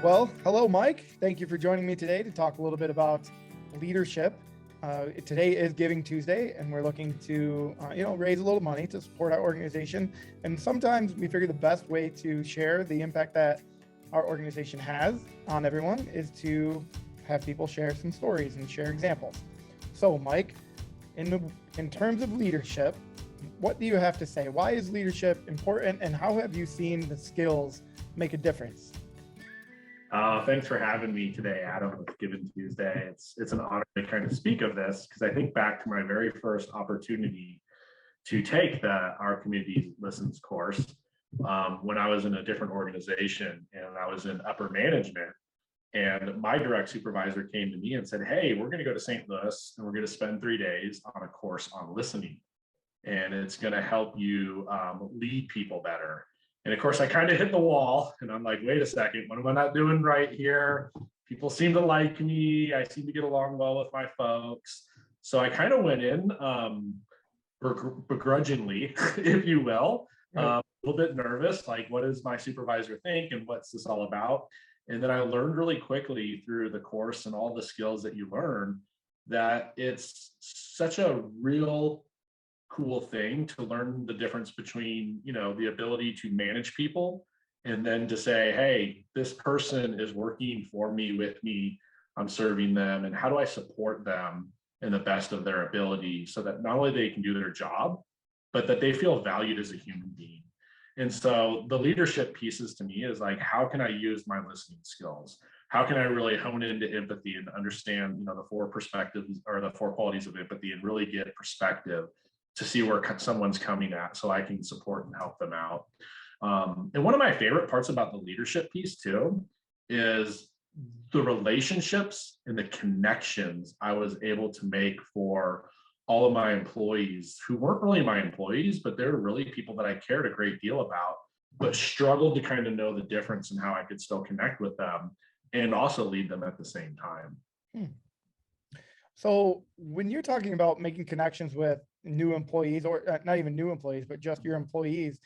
Well, hello, Mike. Thank you for joining me today to talk a little bit about leadership. Today is Giving Tuesday, and we're looking to, raise a little money to support our organization. And sometimes we figure the best way to share the impact that our organization has on everyone is to have people share some stories and share examples. So, Mike, in terms of leadership, what do you have to say? Why is leadership important, and how have you seen the skills make a difference? Thanks for having me today, Adam, with Giving Tuesday. It's an honor to kind of speak of this because I think back to my very first opportunity to take the Our Community Listens course when I was in a different organization and I was in upper management. And my direct supervisor came to me and said, "Hey, we're going to go to St. Louis and we're going to spend 3 days on a course on listening. And it's going to help you lead people better." And of course, I kind of hit the wall and I'm like, wait a second, what am I not doing right here? People seem to like me. I seem to get along well with my folks. So I kind of went in begrudgingly, if you will, a little bit nervous, like, what does my supervisor think and what's this all about? And then I learned really quickly through the course and all the skills that you learn that it's such a real cool thing to learn the difference between, the ability to manage people and then to say, hey, this person is working for me, with me, I'm serving them, and how do I support them in the best of their ability so that not only they can do their job, but that they feel valued as a human being. And so the leadership pieces to me is like, how can I use my listening skills? How can I really hone into empathy and understand, the 4 perspectives or the 4 qualities of empathy and really get perspective to see where someone's coming at so I can support and help them out. And one of my favorite parts about the leadership piece too is the relationships and the connections I was able to make for all of my employees who weren't really my employees, but they're really people that I cared a great deal about, but struggled to kind of know the difference in how I could still connect with them and also lead them at the same time. So when you're talking about making connections with new employees, or not even new employees, but just your employees,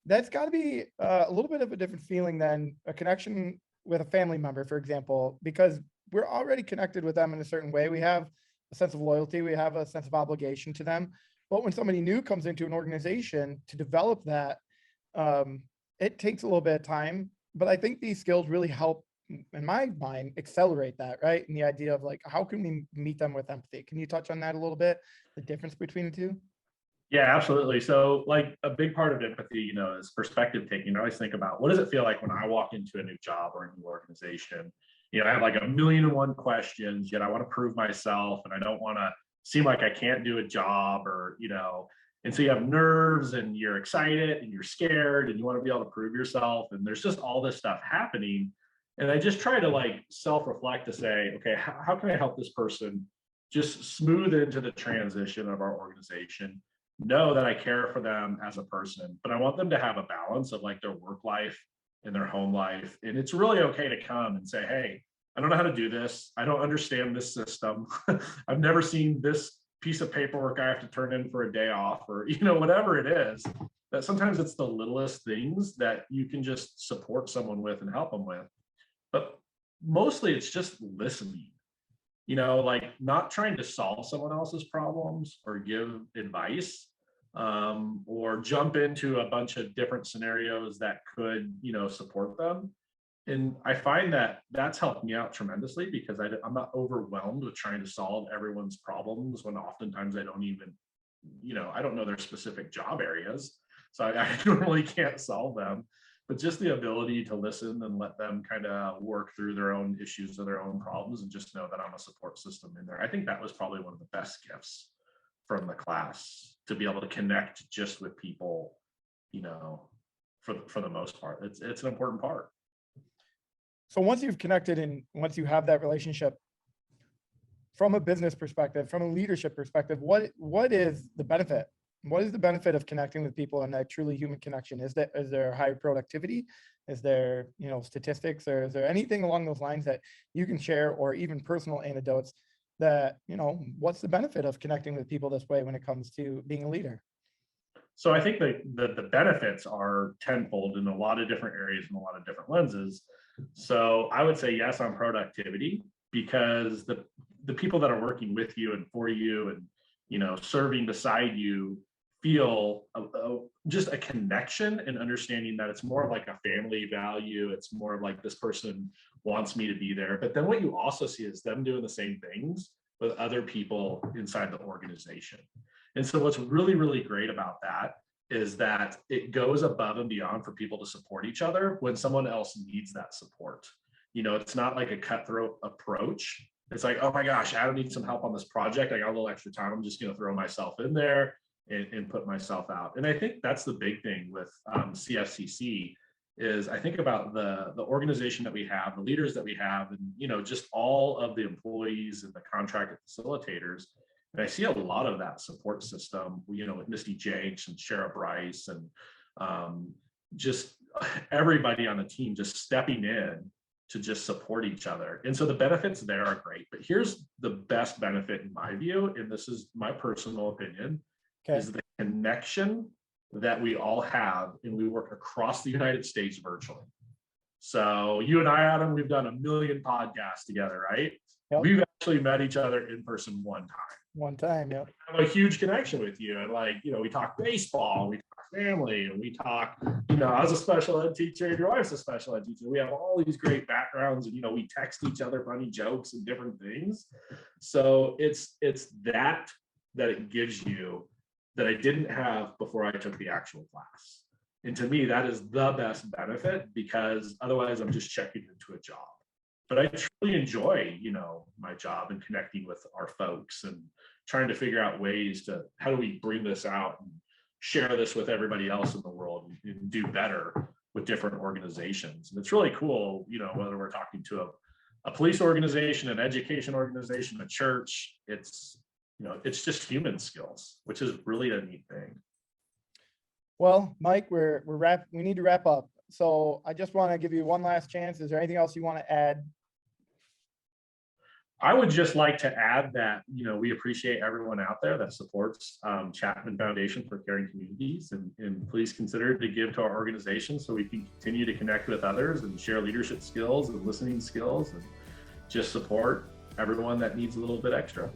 that's got to be a little bit of a different feeling than a connection with a family member, for example, because we're already connected with them in a certain way. We have a sense of loyalty, we have a sense of obligation to them. But when somebody new comes into an organization, to develop that, it takes a little bit of time. But I think these skills really help, in my mind, accelerate that, right? And the idea of like, how can we meet them with empathy? Can you touch on that a little bit, the difference between the two? Yeah, absolutely. So, like, a big part of empathy, is perspective taking. I always think about, what does it feel like when I walk into a new job or a new organization? I have like a million and one questions, yet I want to prove myself and I don't want to seem like I can't do a job and so you have nerves and you're excited and you're scared and you want to be able to prove yourself. And there's just all this stuff happening. And I just try to like self-reflect to say, okay, how can I help this person just smooth into the transition of our organization? Know that I care for them as a person, but I want them to have a balance of like their work life and their home life. And it's really okay to come and say, hey, I don't know how to do this. I don't understand this system. I've never seen this piece of paperwork I have to turn in for a day off, or whatever it is. That sometimes it's the littlest things that you can just support someone with and help them with. But mostly it's just listening, like not trying to solve someone else's problems or give advice, or jump into a bunch of different scenarios that could, support them. And I find that that's helped me out tremendously because I'm not overwhelmed with trying to solve everyone's problems when oftentimes I don't even, I don't know their specific job areas. So I normally can't solve them. But just the ability to listen and let them kind of work through their own issues or their own problems and just know that I'm a support system in there. I think that was probably one of the best gifts from the class, to be able to connect just with people, for the most part. It's an important part. So once you've connected and once you have that relationship, from a business perspective, from a leadership perspective, what is the benefit? What is the benefit of connecting with people in that truly human connection? Is there higher productivity? Is there, statistics, or is there anything along those lines that you can share, or even personal anecdotes that, what's the benefit of connecting with people this way when it comes to being a leader? So I think the benefits are tenfold in a lot of different areas and a lot of different lenses. So I would say yes on productivity, because the people that are working with you and for you and, serving beside you feel just a connection and understanding that it's more of like a family value. It's more of like, this person wants me to be there. But then what you also see is them doing the same things with other people inside the organization. And so what's really, really great about that is that it goes above and beyond for people to support each other when someone else needs that support. It's not like a cutthroat approach. It's like, oh my gosh, Adam needs some help on this project. I got a little extra time. I'm just going to throw myself in there and put myself out. And I think that's the big thing with CFCC is I think about the organization that we have, the leaders that we have, and just all of the employees and the contracted facilitators. And I see a lot of that support system, with Misty Jenks and Shara Bryce and just everybody on the team just stepping in to just support each other. And so the benefits there are great. But here's the best benefit in my view, and this is my personal opinion, is the connection that we all have, and we work across the United States virtually. So you and I, Adam, we've done 1 million podcasts together, right? Yep. We've actually met each other in person one time. Yep. I have a huge connection with you. And we talk baseball, we talk family, and we talk, I was a special ed teacher, and your wife's a special ed teacher. We have all these great backgrounds, and, we text each other funny jokes and different things. So it's that it gives you that I didn't have before I took the actual class. And to me, that is the best benefit, because otherwise I'm just checking into a job. But I truly enjoy, my job and connecting with our folks and trying to figure out ways to, how do we bring this out and share this with everybody else in the world and do better with different organizations. And it's really cool, whether we're talking to a police organization, an education organization, a church, it's just human skills, which is really a neat thing. Well, Mike, we need to wrap up. So I just want to give you one last chance. Is there anything else you want to add? I would just like to add that, we appreciate everyone out there that supports Chapman Foundation for Caring Communities, and please consider to give to our organization so we can continue to connect with others and share leadership skills and listening skills, and just support everyone that needs a little bit extra.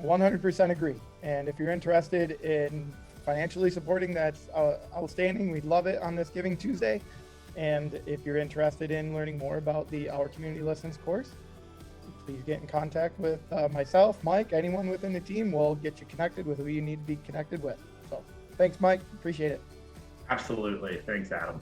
100% agree. And if you're interested in financially supporting, that's outstanding. We'd love it on this Giving Tuesday. And if you're interested in learning more about the Our Community Listens course, please get in contact with myself, Mike, anyone within the team. Will get you connected with who you need to be connected with. So thanks, Mike. Appreciate it. Absolutely. Thanks, Adam.